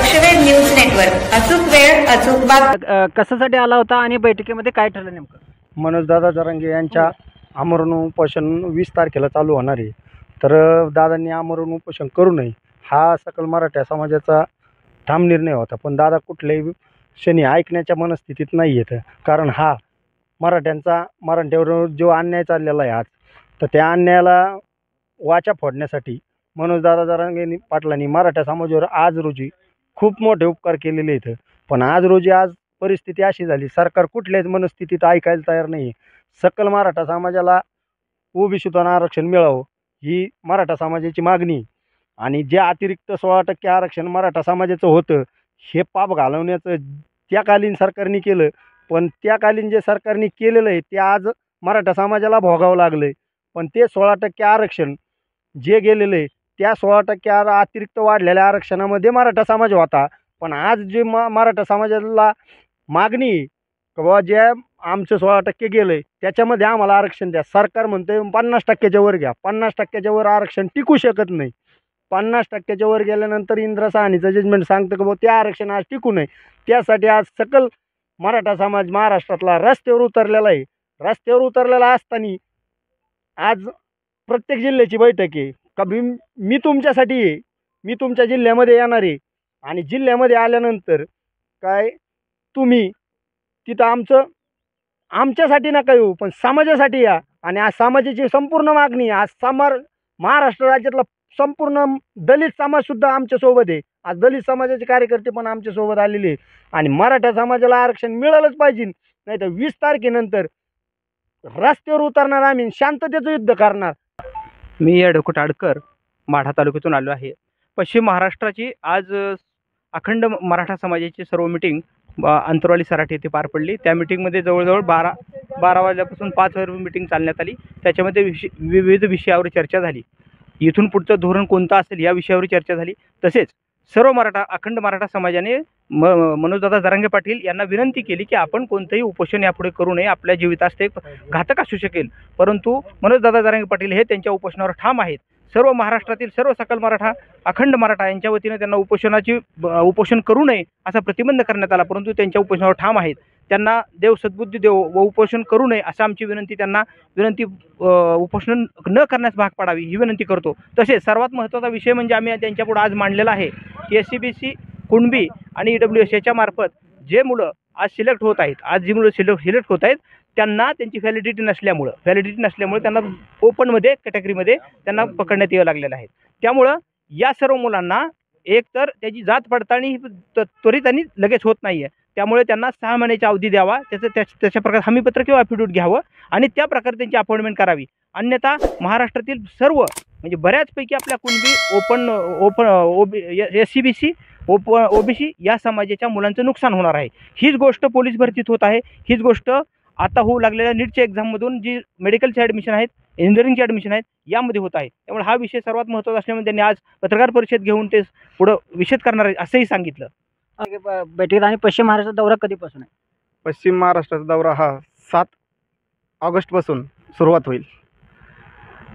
लक्षवेध news network, अचूक वेळ अचूक बातमी. कशासाठी आला होता आणि बैठकीमध्ये काय ठरलं नेमकं? मनोजदादा जरांगे यांच्या आमरण उपोषण 20 तारखेला चालू होणार आहे. तर दादांनी आमरण उपोषण करू नये हा सकल मराठा समाजाचा ठाम निर्णय होता. पण दादा कुठल्याही क्षणी ऐकण्याच्या मनस्थितीत नाही आहेत. कारण हा मराठ्यांवर जो अन्याय चाललेला आहे आज, तर त्या अन्यायाला वाचा फोडण्यासाठी मनोजदादा जरांगे पाटलांनी मराठा समाजावर आज रोजी खूप मोठे उपकार केलेले आहेत. पण आज परिस्थिती अशी झाली, सरकार कुठल्याच मनस्थितीत ऐकायला तयार नाही. सकल मराठा समाजाला ओबीसीतून आरक्षण मिळावं ही मराठा समाजाची मागणी. आणि जे अतिरिक्त 16% आरक्षण मराठा समाजाचं होतं, हे पाप घालवण्याचं त्याकालीन सरकारने केलं. पण त्याकालीन जे सरकारने केलेलं आहे ते आज मराठा समाजाला भोगावं लागलं आहे. पण ते 16% आरक्षण जे गेलेलं आहे, त्या 16% अतिरिक्त वाढलेल्या आरक्षणामध्ये मराठा समाज होता. पण आज जे मराठा समाजाला मागणी की बाबा जे आमचं 16% गेलं आहे त्याच्यामध्ये आम्हाला आरक्षण द्या. सरकार म्हणते 50%च्या वर घ्या. 50%च्या वर आरक्षण टिकू शकत नाही. 50%च्या वर गेल्यानंतर इंदिरा साहनीचं जजमेंट सांगतं की बाबा ते आरक्षण आज टिकू नये. त्यासाठी आज सकल मराठा समाज महाराष्ट्रातला रस्त्यावर उतरलेला आहे. रस्त्यावर उतरलेला असताना आज प्रत्येक जिल्ह्याची बैठक आहे का मी तुमच्यासाठी आहे, मी तुमच्या जिल्ह्यामध्ये येणार आहे. आणि जिल्ह्यामध्ये आल्यानंतर काय तुम्ही तिथं आमच्यासाठी नका येऊ, पण समाजासाठी या. आणि आज समाजाची संपूर्ण मागणी, आज महाराष्ट्र राज्यातला संपूर्ण दलित समाजसुद्धा आमच्यासोबत आहे. आज दलित समाजाचे कार्यकर्ते पण आमच्यासोबत आलेले आहे. आणि मराठा समाजाला आरक्षण मिळालंच पाहिजे. नाही तर 20 तारखेनंतर रस्त्यावर उतरणार, आम्ही शांततेचं युद्ध करणार. मी ॲडव्होकेट आडकर माढा तालुक्यातून आलो आहे. पश्चिम महाराष्ट्राची आज अखंड मराठा समाजाची सर्व मिटिंग अंतरवाली सराटी येथे पार पडली. त्या मिटिंगमध्ये जवळजवळ 12 वाजल्यापासून 5 वाजेपर्यंत मिटिंग चालण्यात आली. त्याच्यामध्ये विविध विषयावर चर्चा झाली. इथून पुढचं धोरण कोणतं असेल या विषयावर चर्चा झाली. तसेच सर्व अखंड मराठा समाजाने मनोजदादा जरांगे पाटील यांना विनंती केली की आपण कोणतंही उपोषण यापुढे करू नये, आपल्या जीवितास ते घातक असू शकेल. परंतु मनोजदादा जरांगे पाटील हे त्यांच्या उपोषणावर ठाम आहेत. सर्व महाराष्ट्रातील सर्व सकल मराठा, अखंड मराठा यांच्या वतीने त्यांना उपोषण करू नये असा प्रतिबंध करण्यात आला. परंतु त्यांच्या उपोषणावर ठाम आहेत. त्यांना देव सद्बुद्धी देव व उपोषण करू नये असा आमची विनंती उपोषण न करण्यास भाग पाडावी ही विनंती करतो. तसेच सर्वात महत्त्वाचा विषय म्हणजे आम्ही त्यांच्यापुढे आज मांडलेला आहे की SCBC, कुणबी आणि EWS याच्या मार्फत जे मुलं आज सिलेक्ट होत आहेत, आज जी मुलं सिलेक्ट होत आहेत त्यांना त्यांची व्हॅलिडिटी नसल्यामुळे त्यांना ओपनमध्ये कॅटेगरीमध्ये त्यांना पकडण्यात यावं लागलेलं आहे. त्यामुळं या सर्व मुलांना एकतर त्याची जात पडताळणी त्वरित आणि लगेच होत नाही आहे. त्यामुळे त्यांना 6 महिन्याची अवधी द्यावा, त्याच्या प्रकारे हमीपत्र किंवा ॲफिडेविट घ्यावं आणि त्या प्रकारे त्यांची अपॉइंटमेंट करावी. अन्यथा महाराष्ट्रातील सर्व म्हणजे बऱ्याचपैकी आपल्या कुणबी SCBC OBC या समाजाच्या मुलांचं नुकसान होणार आहे. हीच गोष्ट पोलीस भरतीत होत आहे. हीच गोष्ट आता होऊ लागलेल्या नीटच्या एक्झाममधून जी मेडिकलचे ॲडमिशन आहेत, इंजिनिअरिंगचे ॲडमिशन आहेत यामध्ये होत आहे. त्यामुळे हा विषय सर्वात महत्त्वाचा असल्यामुळे त्यांनी आज पत्रकार परिषद घेऊन ते पुढं विषद करणार आहे असंही सांगितलं. बैठकीत आणि पश्चिम महाराष्ट्राचा दौरा कधीपासून आहे? पश्चिम महाराष्ट्राचा दौरा हा 7 ऑगस्टपासून सुरुवात होईल.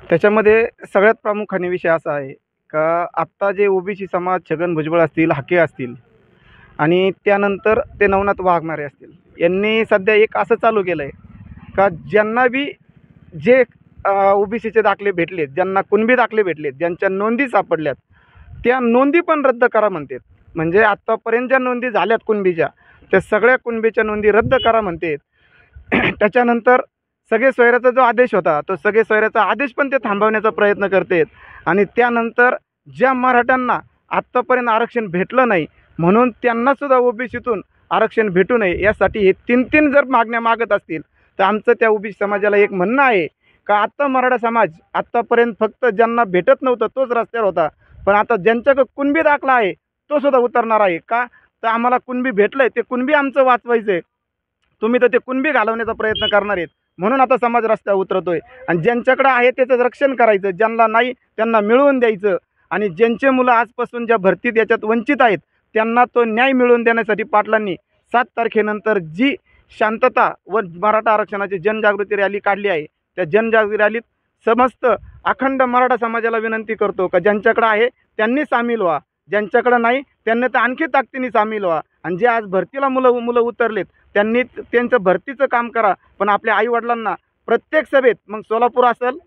त्याच्यामध्ये सगळ्यात प्रामुख्याने विषय असा आहे का आत्ता जे OBC समाज छगन भुजबळ असतील, हाके असतील आणि त्यानंतर ते नवनाथ वाघमारे असतील, यांनी सध्या एक असं चालू केलं आहे का ज्यांना बी जे OBCचे दाखले भेटलेत, ज्यांना कुणबी दाखले भेटलेत, ज्यांच्या नोंदी सापडल्यात त्या नोंदी पण रद्द करा म्हणतात. म्हणजे आत्तापर्यंत ज्या नोंदी झाल्यात कुणबीच्या त्या सगळ्या कुणबीच्या नोंदी रद्द करा म्हणतात. त्याच्यानंतर सगळे सोयऱ्याचा जो आदेश होता तो सगळे सोयऱ्याचा आदेश पण ते थांबवण्याचा प्रयत्न करतात. आणि त्यानंतर ज्या मराठ्यांना आत्तापर्यंत आरक्षण भेटलं नाही म्हणून त्यांनासुद्धा OBCतून आरक्षण भेटू नये यासाठी हे 3 जर मागण्या मागत असतील तर आमचं त्या OBC समाजाला एक म्हणणं आहे का आत्ता मराठा समाज आत्तापर्यंत फक्त ज्यांना भेटत नव्हतं तोच रस्त्यावर होता. पण आता ज्यांच्याकडे कुणबी दाखला आहे तो सुद्धा उतरणार आहे. का तर आम्हाला कुणबी भेटलं आहे, ते कुणबी आमचं वाचवायचं आहे. तुम्ही तर ते कुणबी घालवण्याचा प्रयत्न करणार आहेत म्हणून आता समाज रस्त्यावर उतरतोय. आणि ज्यांच्याकडे आहे त्याचं रक्षण करायचं, ज्यांना नाही त्यांना मिळवून द्यायचं. आणि ज्यांचे मुलं आजपासून ज्या भरतीत याच्यात वंचित आहेत त्यांना तो न्याय मिळवून देण्यासाठी पाटलांनी 7 तारखेनंतर जी शांतता व मराठा आरक्षणाची जनजागृती रॅली काढली आहे त्या जनजागृती रॅलीत समस्त अखंड मराठा समाजाला विनंती करतो का ज्यांच्याकडे आहे त्यांनी सामील व्हा. ज्यांच्याकडे नाही त्यांनी तर आणखी ताकदीने सामील व्हा आणि जे आज भरतीला मुलं उतरलेत त्यांनी त्यांचं भरतीचं काम करा. पण आपल्या आईवडिलांना प्रत्येक सभेत, मग सोलापूर असेल,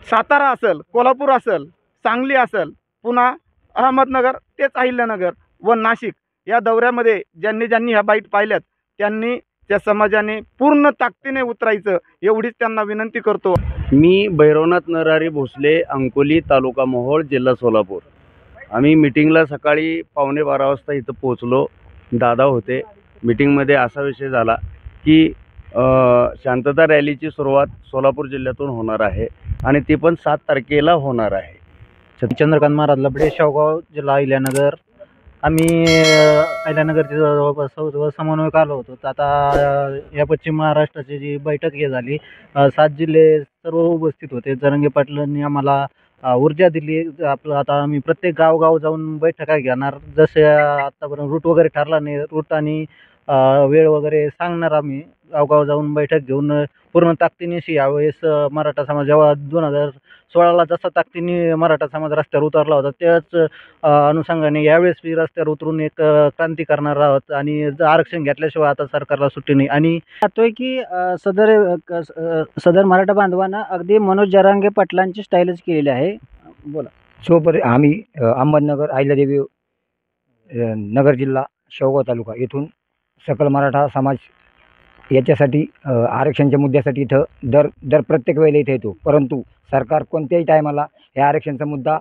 सातारा असेल, कोल्हापूर असेल, सांगली असेल, पुन्हा अहमदनगर, तेच अहिल्यानगर व नाशिक या दौऱ्यामध्ये ज्यांनी ह्या बाईट पाहिल्यात त्यांनी त्या समाजाने पूर्ण ताकदीने उतरायचं एवढीच त्यांना विनंती करतो. मी भैरवनाथ नरहरी भोसले, अंकोली, तालुका मोहोळ, जिल्हा सोलापूर. आम्ही मिटिंगला सकाळी 11:15 वाजता इथं पोचलो. दादा होते. मिटिंगमध्ये असा विषय झाला की शांतता रॅलीची सुरुवात सोलापूर जिल्ह्यातून होणार आहे आणि ती पण 7 तारखेला होणार आहे. चंद्रकांत महाराज लबडे, शेवगाव, जिल्हा अहिल्यानगर. आम्ही अहिल्यानगरचे जवळपास समन्वयक आलो होतो. तर आता या पश्चिम महाराष्ट्राची जी बैठक हे झाली, 7 जिल्हे सर्व उपस्थित होते. जरांगे पाटलांनी आम्हाला ऊर्जा दिली. आपलं आता आम्ही प्रत्येक गावगाव जाऊन बैठका घेणार. जसे आत्तापर्यंत रूट वगैरे ठरला नाही, रूट आणि वेळ वगैरे सांगणार. आम्ही गावगाव जाऊन बैठक घेऊन पूर्ण ताकदीने यावेळेस मराठा समाज जेव्हा 2016ला जसा ताकदीने मराठा समाज रस्त्यावर उतरला होता त्याच अनुषंगाने यावेळेस मी रस्त्यावर उतरून एक क्रांती करणार आहोत आणि आरक्षण घेतल्याशिवाय आता सरकारला सुट्टी नाही. आणि पाहतोय की सदर मराठा बांधवांना अगदी मनोज जरांगे पाटलांची स्टाईलच केलेली आहे. बोला. आम्ही अहमदनगर, अहिल्यादेवी नगर जिल्हा, शेवगाव तालुका येथून सकल मराठा समाज याच्यासाठी आरक्षणच्या मुद्द्यासाठी इथं दर प्रत्येक वेळेला इथे येतो. परंतु सरकार कोणत्याही टायमाला हे आरक्षणचा मुद्दा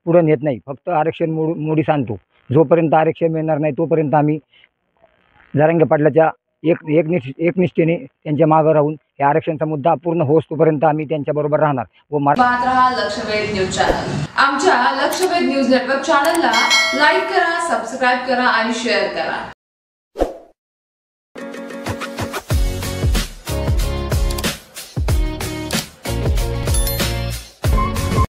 पुढे नेत नाही, फक्त आरक्षण मोडीस आणतो. जोपर्यंत आरक्षण मिळणार नाही तोपर्यंत आम्ही जरांगे पाटलाच्या एकनिष्ठेने त्यांच्या मागं राहून हे आरक्षणचा मुद्दा पूर्ण होस तोपर्यंत आम्ही त्यांच्याबरोबर राहणार. व पाहत रहा लक्षवेध न्यूज चॅनल. आमच्या लक्षवेध न्यूज नेटवर्क चॅनलला लाईक करा, सबस्क्राईब करा आणि शेअर करा.